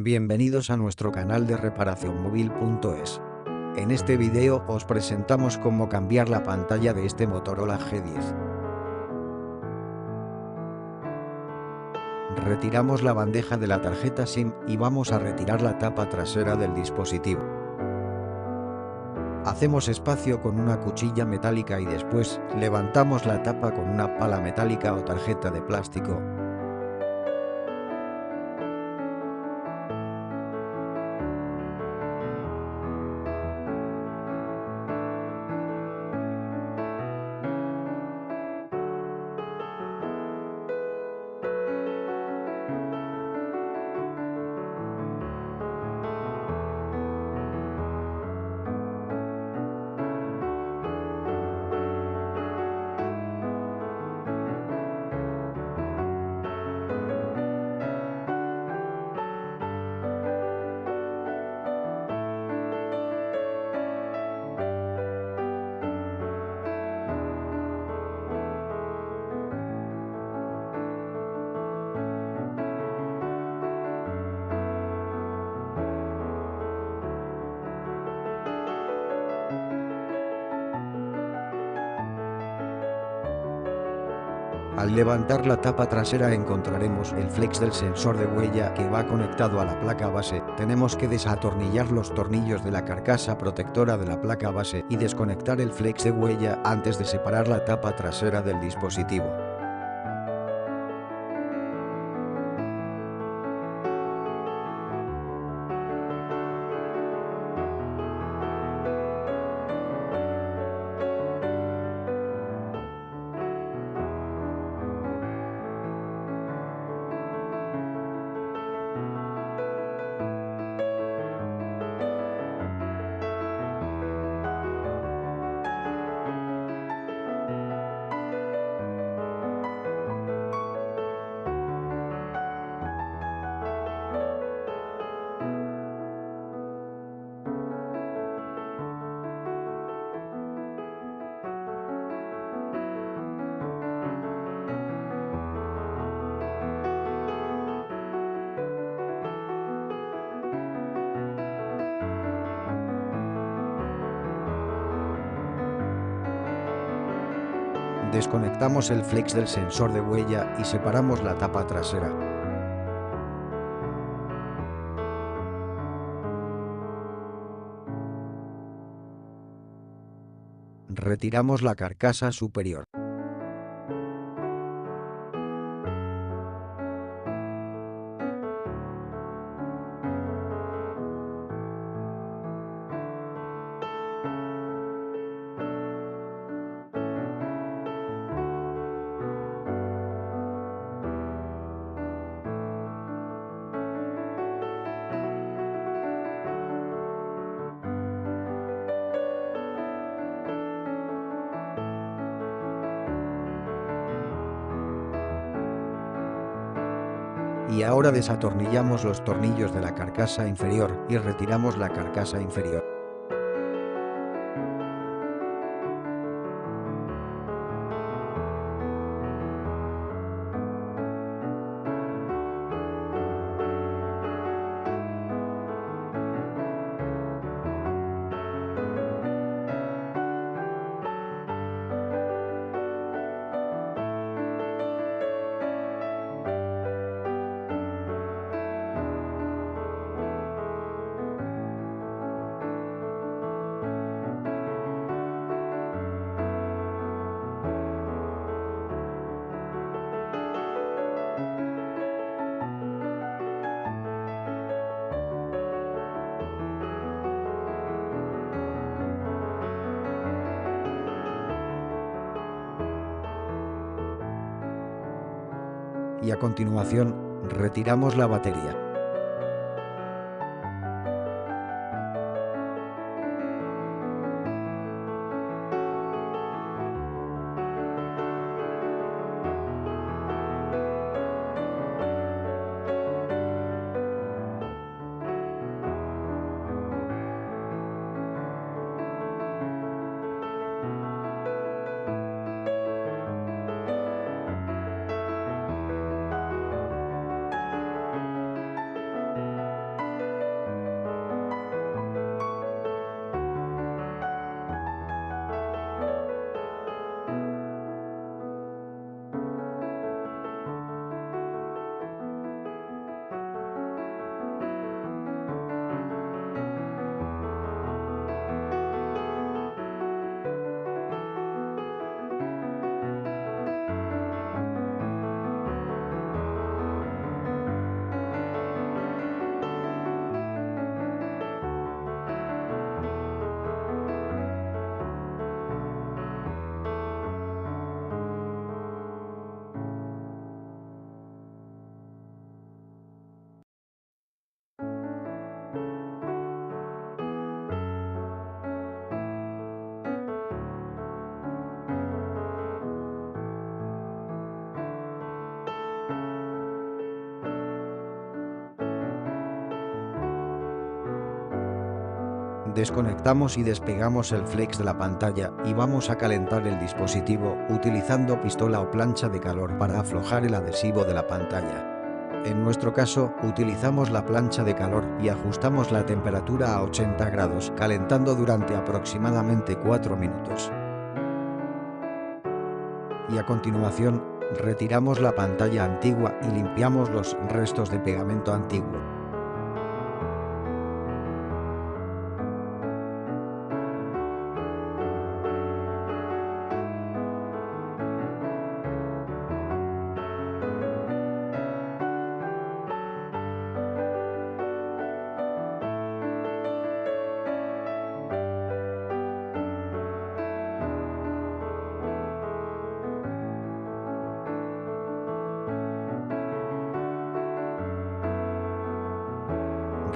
Bienvenidos a nuestro canal de reparacionmóvil.es. En este video os presentamos cómo cambiar la pantalla de este Motorola G10. Retiramos la bandeja de la tarjeta SIM y vamos a retirar la tapa trasera del dispositivo. Hacemos espacio con una cuchilla metálica y después levantamos la tapa con una pala metálica o tarjeta de plástico. Al levantar la tapa trasera encontraremos el flex del sensor de huella que va conectado a la placa base. Tenemos que desatornillar los tornillos de la carcasa protectora de la placa base y desconectar el flex de huella antes de separar la tapa trasera del dispositivo. Desconectamos el flex del sensor de huella y separamos la tapa trasera. Retiramos la carcasa superior. Y ahora desatornillamos los tornillos de la carcasa inferior y retiramos la carcasa inferior. Y a continuación, retiramos la batería. Desconectamos y despegamos el flex de la pantalla y vamos a calentar el dispositivo utilizando pistola o plancha de calor para aflojar el adhesivo de la pantalla. En nuestro caso, utilizamos la plancha de calor y ajustamos la temperatura a 80 grados, calentando durante aproximadamente 4 minutos. Y a continuación, retiramos la pantalla antigua y limpiamos los restos de pegamento antiguo.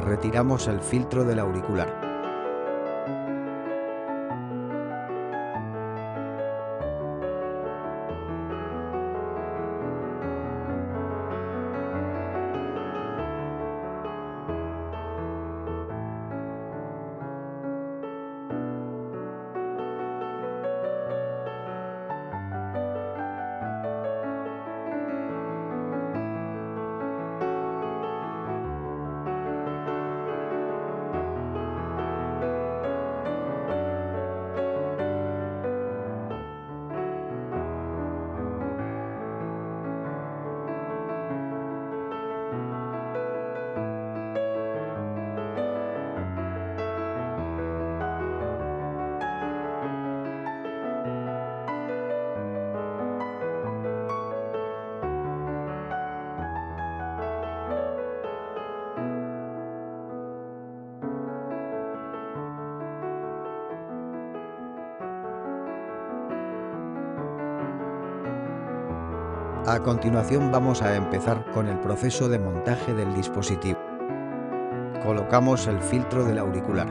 Retiramos el filtro del auricular. A continuación vamos a empezar con el proceso de montaje del dispositivo. Colocamos el filtro del auricular.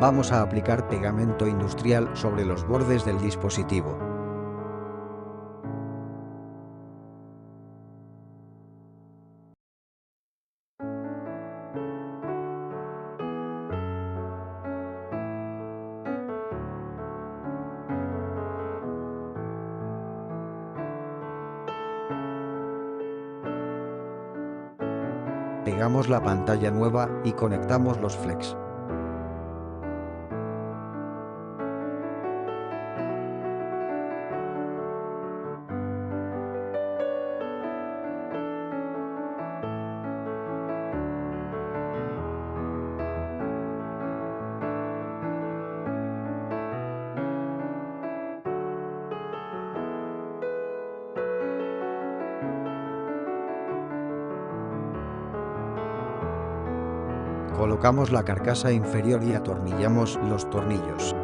Vamos a aplicar pegamento industrial sobre los bordes del dispositivo. Pegamos la pantalla nueva y conectamos los flex. Colocamos la carcasa inferior y atornillamos los tornillos.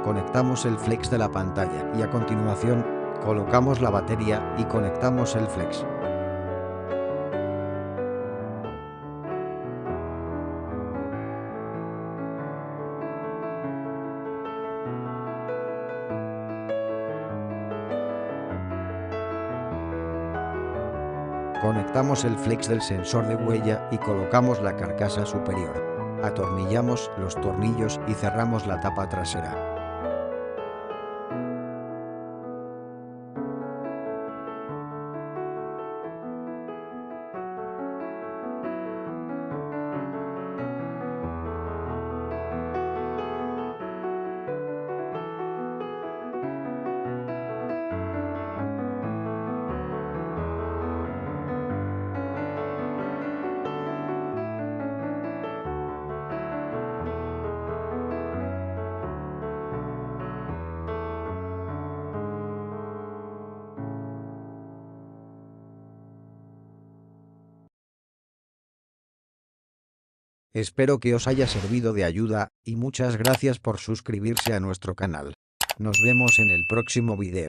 Conectamos el flex de la pantalla y a continuación, colocamos la batería y conectamos el flex. Conectamos el flex del sensor de huella y colocamos la carcasa superior. Atornillamos los tornillos y cerramos la tapa trasera. Espero que os haya servido de ayuda, y muchas gracias por suscribirse a nuestro canal. Nos vemos en el próximo video.